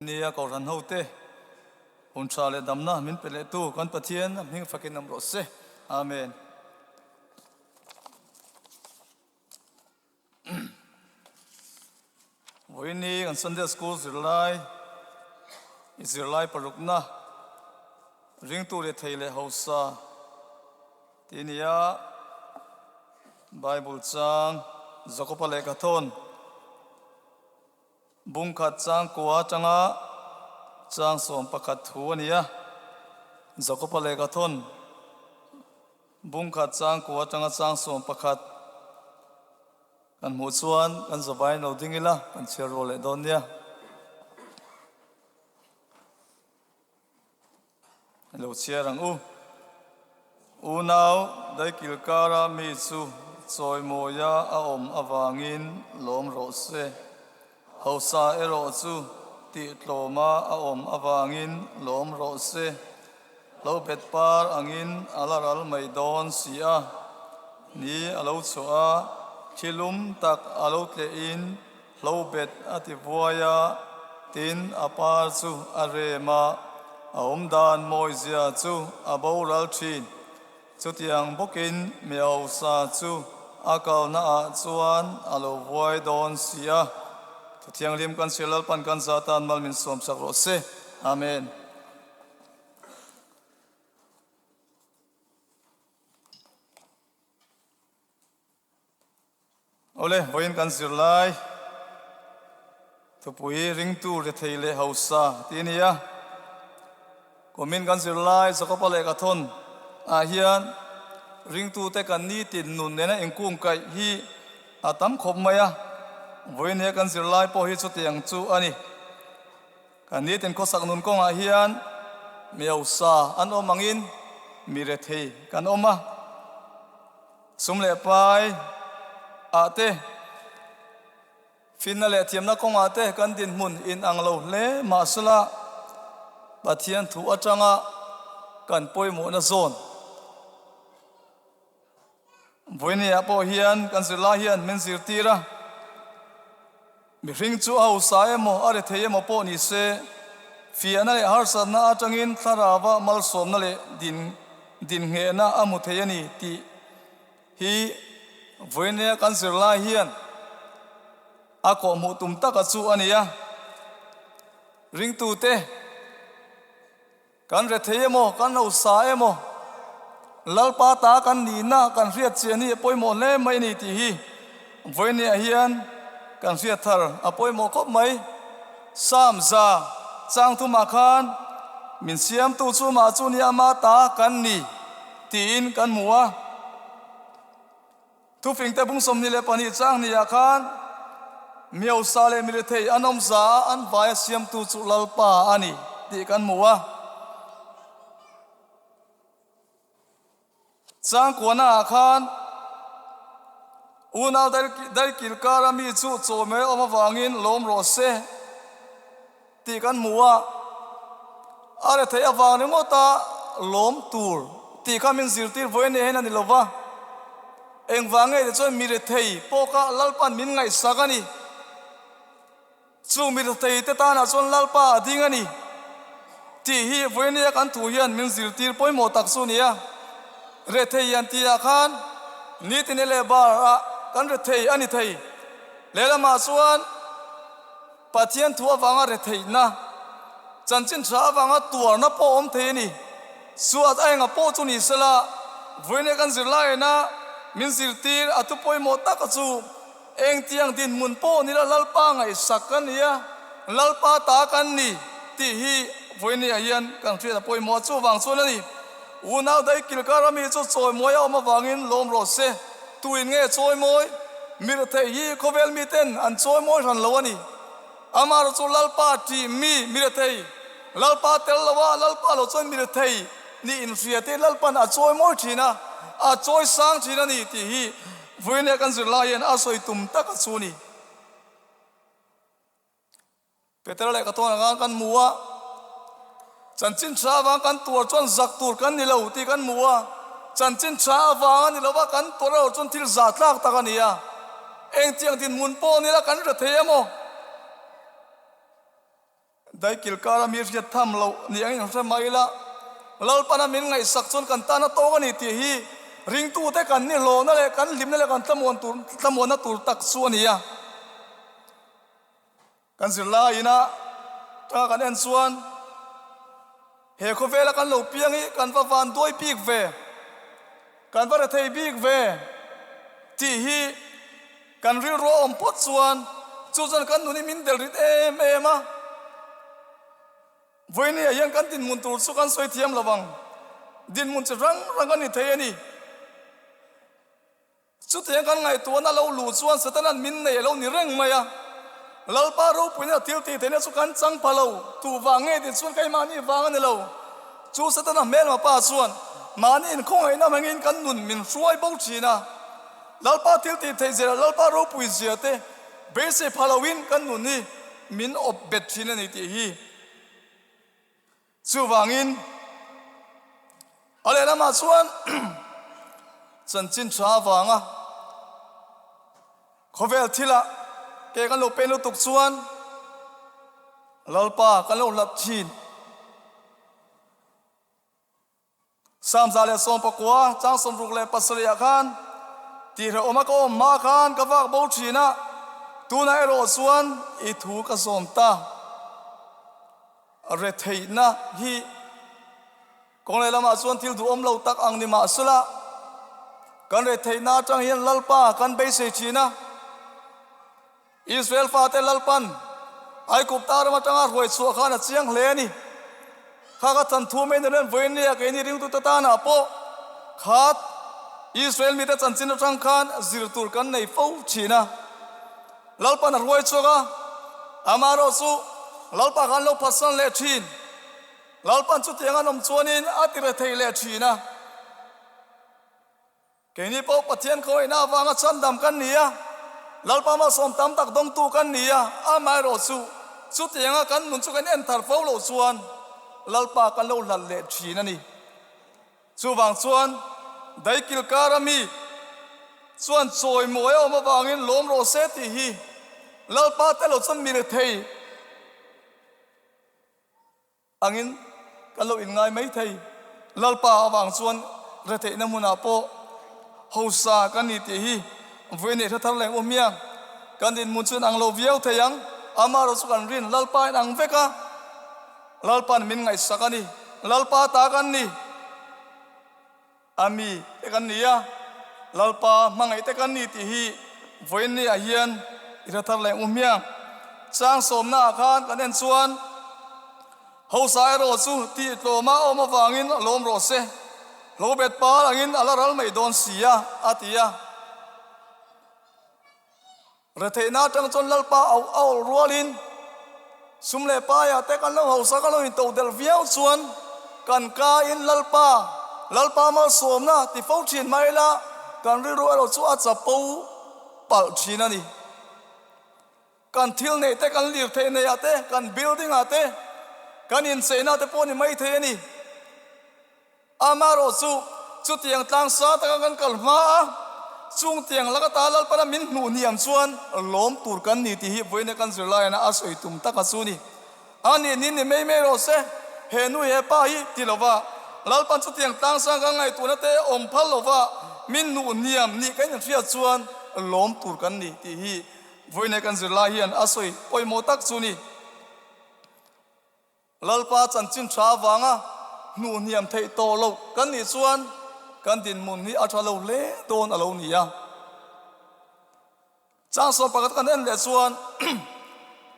nia ko ran hote hun cha le damna min pele tu kan pathian hing fakin nam ro se amen voini an Sunday school zirlai parukna ring tu le theile hausa tinia Bible chang Zakopa lekathon bungkhat chang kwa changa chang som pakhat thu ania Zakopa lekathon bungkhat chang kwa changa chang som pakhat kan mu chuan kan zabai no dingila kan cherro le don nia lo cherang u nau dai kilkara mi chu choi moya a om awangin lom ro se hausa ero chu ti tloma a om awangin lom ro se lo bet par angin alaral maidon sia ni alo chua chilum tak alo tle in lo bet ati buaya tin apar chu arema a om dan moizia chu aboral thin chutiang bokin miao sa chu akal na a chuan alo voi don sia thiang lim kan silal pan kan satan mal min som sak ro se amen ole voin kan sirlai thupui ring tu re theile hausa tinia komin kan sirlai Zakopa lekathon a hian ring tu te kan ni tin nun nena engkung kai hi atam khop maya voine kan zirlai po hi chu tiang chu ani kan ni tin ko sak nun kong a hian miau sa an omangin mire thei kan oma sumle pai ate finale thiamna kong ate kan din mun in anglo le masula pathian thu atanga kan poimo na zone voine apo hian kan zirla hian men zir tira mi ring chu au sa emo are thei emo po ni se fiana le har san na atangin tharawa mal som na le din nge na amu thei ani ti hi voine kan zirla hian ako mu tum taka chu ania ring tu te kan re thei emo kan au sa emo lalpa ta kan ni na kan riat cheni poimo le mai ni ti hi voine hian kan riat thar apoimo kop mai sam za chang tu ma khan min siam tu chu ma chu ni ama ta kan ni tin kan muwa tu fing te bung som ni le pani chang ni ya khan miao sa le mi le thei anom za an vai siam tu chu lalpa ani ti kan muwa chang kwana khan unal dal kilkara mi chu chome oma wangin lom ro se ti kan muwa are thei awang ni mota lom tur ti khamin zirtir voine hen ani lova eng wange de choi mi re thei poka lalpan min ngai sagani chu mi re thei te ta na chon lalpa adingani ti hi voine kan thu hian min zirtir poimo tak su nia re thei an tia khan ni tin le bar kan re thei ani thei lela ma chuan pathian thu awanga re thei na chanchin tha awanga tuar na po om thei ni suat ainga po chu ni sela voine kan zirlai na min zirtir atu poimo tak chu eng tiang din mun po ni la lalpa ngai sakan ya lalpa ta kan ni ti hi voine hian kan thria poimo chu wang chu ni unau dai kilkara mi chu choi moya oma wangin lom ro se tuin nge choi moi mir thei hi khovel mi ten an choi moi ran lo ani amar chu lalpa ti mi mir thei lalpa tel lawa lalpa lo choi mir thei ni in ria te lalpan a choi moi thina a choi sang thina ni ti hi voine kan zirla hian a soi tum taka chu ni peter le ka ton kan muwa chanchin cha wang kan tur chon zak tur kan ni lo ti kan muwa chanchin cha wang ni lo wa kan tur ro chon thil za tlak ta kan ya eng tiang din mun po ni la kan ra the mo dai kil kara mi riat tham lo ni ang sa mai la lal pana min ngai sak chon kan ta na to ka ni ti hi ring tu te kan ni lo na le kan lim na le kan tamon na tur tak su ani ya kan zirla ina ta kan en suan he ko vela kan lo piang hi kan va van doi pik ve kan va thei bik ve ti hi kan ril ro om pot suan chu jan kan nu ni min del rit em a voi ni yang kan tin mun tur su kan soi thiam lawang din mun rang rang ani thei ani chu te kan ngai tu na lo lu chuan satanan min nei lo ni reng maya lalpa ro punya til ti te ne chu kan chang palo tu wange ti chuan kai mani wang ani lo chu satana mel ma pa chuan mani in khong ai na mangin kan nun min suai bo china lalpa til ti thei zera lalpa ro pui zia te be se palawin kan nun ni min op bet china ni ti hi chu wangin ale lama chuan chan chin cha wanga khovel thila ke kan lo pen lo tuk chuan lalpa kan lo lat chin sam za le som pakwa chang som ruk le pasria khan ti re oma ko ma khan ka wak bo china tu na ero chuan I thu ka som ta re thei na hi kong le lama chuan thil du om lo tak ang ni ma sula kan re thei na chang hian lalpa kan be se china Israel fa te lalpan ai kup tar ma tanga roi chu khan a chiang hle ni kha ka than thu me nen voin ni ke ni ring tu ta na po khat Israel mi te chan chin tang khan zir tur kan nei fo china lalpan roi chu ga amaro su lalpa kan lo pasan le chin lalpan chu tiang anom chuanin atire thei le china ke ni po pathian khoi na wanga chan dam kan nia lalpa ma som tam tak dong tu kan nia amai ro chu tianga kan nun chu kan en thar fo lo chuan lalpa kan lo lal le thina ni chu wang chuan dai kil karami chuan choi moi oma wangin lom ro se ti hi lalpa te lo chan mi le thei angin kan lo in ngai mai thei lalpa awang chuan re thei na muna po hosa kan ni ti hi voi ne tha thar leng omia kan din mun chun ang lo viau theyang amaro chu kan rin lalpa ang veka lalpan min ngai sakani lalpa ta kan ni ami te kan nia lalpa mangai te kan ni ti hi voi ne a hian I tha thar leng omia chang som na khan kan en chuan hosa ro chu ti to ma oma wangin lom ro se lo bet pa angin alaral mai don sia atia rethe na tang chon lalpa au rualin sumle pa ya te kan lo hosa kan lo in to del viau chuan kan ka in lalpa ma som na ti fo chin mai la kan ri ro chu a cha po pal chin ani kan thil nei te kan lir the nei ate kan building ate kan in se na te po ni mai the ni amaro chu tiang tang sa ta kan kalma chung tiang laka ta lal para min nu niam chuan lom tur kan ni ti hi voine kan zirla na asoi tum taka chu ni ani nin ni mei ro se he nu he pa hi ti lova lal pan chu tiang tang sa ga ngai tu na te om phal lova min nu niam ni kan ria chuan lom tur kan ni ti hi voine kan zirla hian asoi poi mo tak chu ni lalpa chan chin tha wanga nu niam thei to lo kan ni chuan kan din mun ni atha lo le don alo ni ya chang so pakat kan en le chuan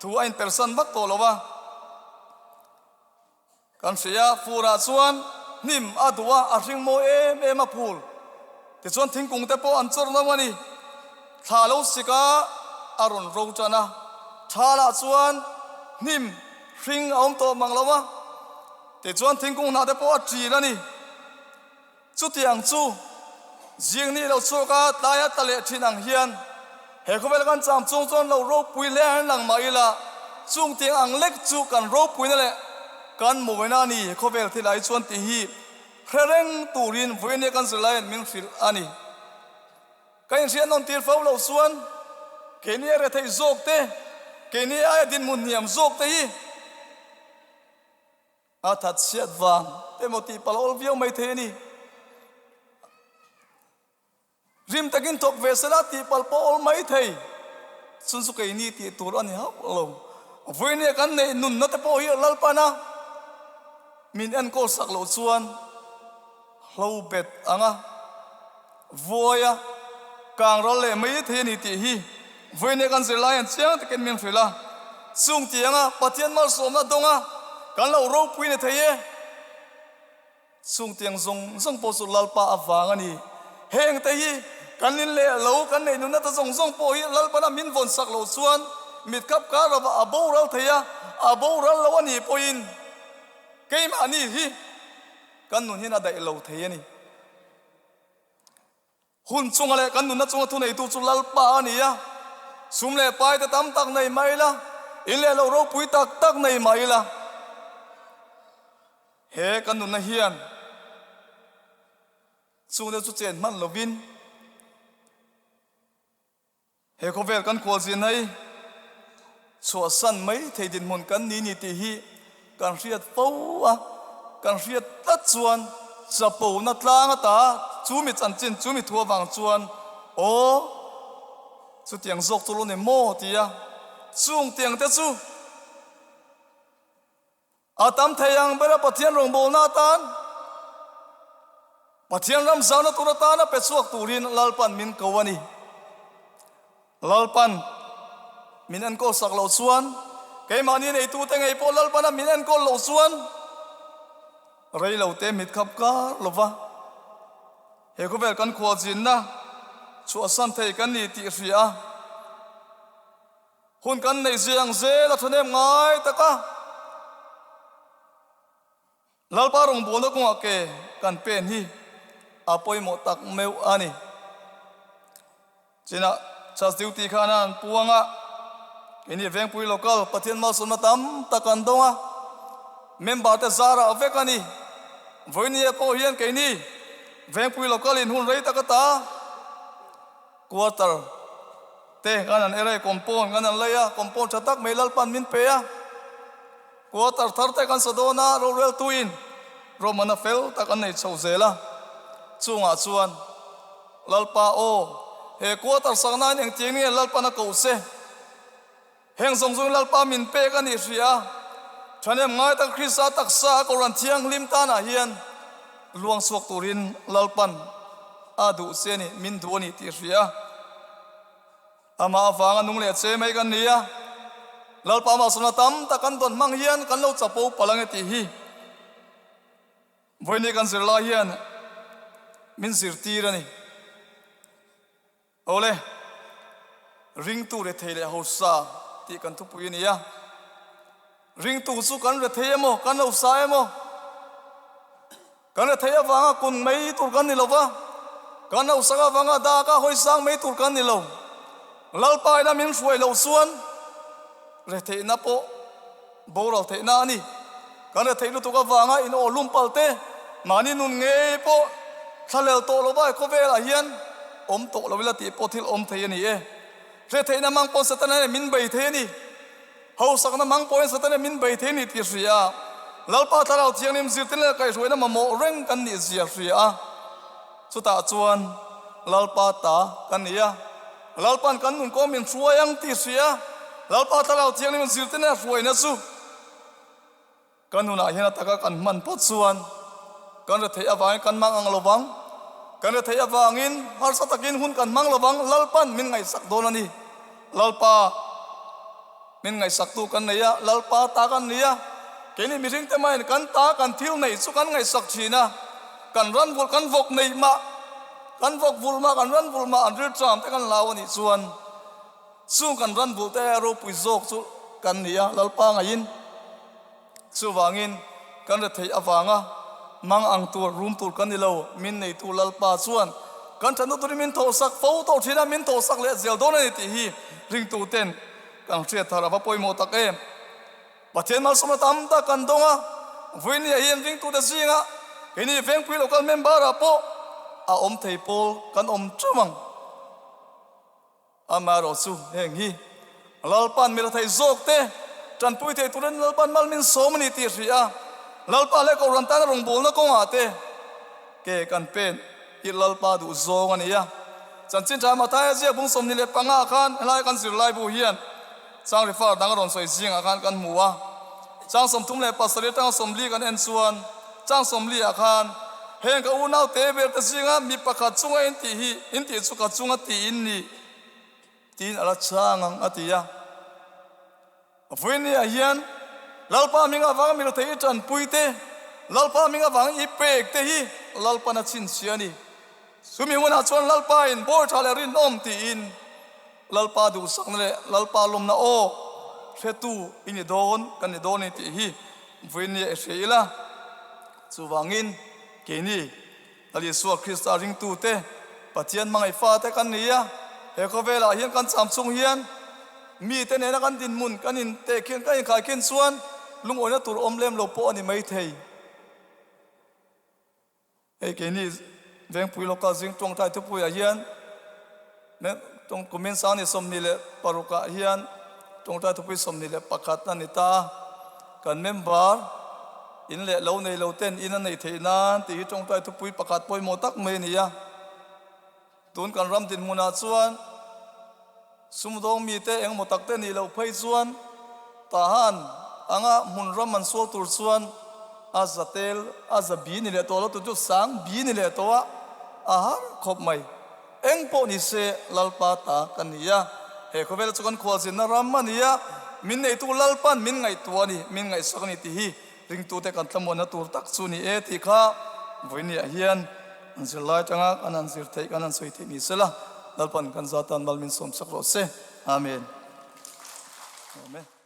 thu ain person bak to lowa kan sia fura chuan nim adwa a ring mo em a phul ti chuan thingkung te po an chor na mani tha lo sika aron ro chana thala chuan nim ring om to manglawa ti chuan thingkung na te po a tri la ni chu tiang chu jing ni lo chu ka taya tale thinang hian he khovel kan cham chung chon lo ro pui le han lang mai la chung tiang ang lek chu kan ro pui na le kan moina ni khovel thilai chuan ti hi khereng turin voine kan zilai min fil ani kain sian non tir fo lo chuan ke ni re thei zok te ke ni ai din mun niam zok te hi a that siat vang te mo ti palol viau mai the ni rim takin tok vesela ti pal pol mai thei sun su kai ni ti tur ani ha lo voi ne kan nei nun na te po hi lal pana min an ko sak lo chuan hlo bet anga voya kang ro le mai the ni ti hi voi ne kan zela yan chiang te ken min frila sung tianga pathian mal som na donga kan lo ro pui ne thei sung tiang zong po su lal pa awang ani heng te hi kan in le lo kan nei nun na ta zong po hi lal pana min von sak lo chuan mit kap ka ra ba abo ral theia abo ral lo ani poin keim ani hi kan nun hin adai lo thei ani hun chung ale kan nun na chung thu nei tu chu lal pa ani ya sum le pai ta tam tak nei mai la in le lo ro pui tak nei mai la he kan nun na hian chung de chu chen man lovin he ko vel kan khol zin nei so san mai thei din mun kan ni ti hi kan riat po a kan riat ta chuan chapo na tlang ta chu mi chan chin chu mi thua wang chuan o chu tiang zok tu lo ne mo ti a chung tiang te chu atam theyang bera pathian rong bol na tan pathian ram zau na tu na ta na pe chuak turin lalpan min kawani lalpan min an ko sak lo chuan ke mani nei tu te ngei po lalpan min an ko lo chuan rei lo te mit khap ka lova he ko vel kan khwa jin na chu asan thei kan ni ti ria hun kan nei jiang ze la thonem ngai taka lalpa rong bol na ko ke kan pen hi apoi mo tak meu ani china chas duty khanan puanga ini veng pui local pathian mal sum tam takan donga member te zara avekani voini ko hian ke ni veng pui local in hun rei takata quarter te kanan erai compound kanan leya compound chatak melal pan min peya quarter tharte kan sadona rorel tuin romana fel takan nei chozela chunga chuan lalpa o he quarter sangnan eng tiang ni lalpa na ko se heng zong zong lalpa min pe kan ni ria thanem ngai ta krisa taksa ko ran thiang lim ta na hian luang suak turin lalpan adu se ni min du ni ti ria ama awanga nung le che mai kan nia lalpa ma suna tam ta kan don mang hian kan lo chapo palang ti hi voini kan zirla hian min zir tirani ole ring tu re theile hosa ti kan tu puini ya ring tu su kan re themo kan lo sa emo kan re theya wanga kun mai tur kan ni lova kan lo sa wanga da ka hoi sang mai tur kan ni lo lalpa ina min suai lo suan re thei na po boral thei na ni kan re thei lu tu ka wanga in o lum palte mani nun nge po thalel to lo bai ko vela hian om to lo vela ti po thil om thei ani e re thei na mang pon satana min bai thei ni ho sak na mang pon satana min bai thei ni ti ria lalpa tharau thiang nim zir tin le kai ruina ma mo reng kan ni zia ria chuta chuan lalpa ta kan nia lalpan kan nun ko min suayang ti ria lalpa tharau thiang nim zir tin le ruina chu kan nun a hian taka kan man po chuan kan re thei awang kan mang ang lowang kan re thei awangin har sa takin hun kan mang lowang lalpan min ngai sak don ani lalpa min ngai sak tu kan neya lalpa ta kan nia keni miring te mai kan ta kan thil nei chu kan ngai sak thina kan ran vul kan vok nei ma kan vok vul ma kan ran vul ma an rir tram te kan law ani chuan chu kan ran vul te ro pui zok chu kan nia lalpa ngain chu wangin kan re thei awanga mang ang tur room tur kan nilo min nei tu lalpa chuan kan thanu tur min tho sak fo to thina min tho sak le zel don ani ti hi ring tu ten kang thria thara ba poi mo tak em pathian mal suma tam ta kan donga voini hian ring tu da zinga keni veng pui local member a po a om thei pol kan om chumang amaro chu heng hi lalpan mi la thei zok te tran pui thei turen lalpan mal min so mani ti ria lalpa le ko ran ta rong bol na ko ate ke kan pen i lalpa du zong ania chan chin cha ma ta je bung som ni le panga khan lai kan sir lai bu hian sang ri fa dang ron soi jing akan kan muwa chang som tum le pasari tang som li kan en chuan chang som li akhan heng ka unau te ber ta singa mi pakhat chunga in ti hi in ti chu ka chunga ti in ni tin ala changang atia afuini a hian lalpa minga wang mi thei chan puite lalpa minga wang i pek te hi lalpa na chin siani sumi wana chuan lalpa in bor thale rin om ti in lalpa du sang le lalpa lom na o thetu ini don kan ni don ti hi afuini e sheila chu wangin keni ali suwa krista ring tu te pathian mangai fa te kan nia he ko vela hian kan chamchung hian mi te ne na kan din mun kan in te khen kan khai khen chuan lung ona tur omlem lo po ani mai thei e keni veng pui lo ka jing tong tai tu pui a hian ne tong comment sa ni som ni le paruka hian tong tai tu pui som ni le pakhat na ni ta kan member in le lo nei lo ten in an nei theina ti tong tai tu pui pakhat poi mo tak me ni ya tun kan ram din muna chuan sumdong mi te eng mo tak te ni lo phei chuan tahan anga mun ram man so tur chuan azatel azabi ni le to lo tu sang bi ni le to a har khop mai eng po ni se lalpa ta kan ya he ko vel chukan khwal sin na ram mania min nei tu lalpan min ngai tu ani min ngai sakni ti hi ring tu te kan tlamona tur tak chu ni e ti kha voini a hian anzilai tanga kanan zir thei kanan soi thei mi sela lalpan kan zatan malmin som sakro se amen amen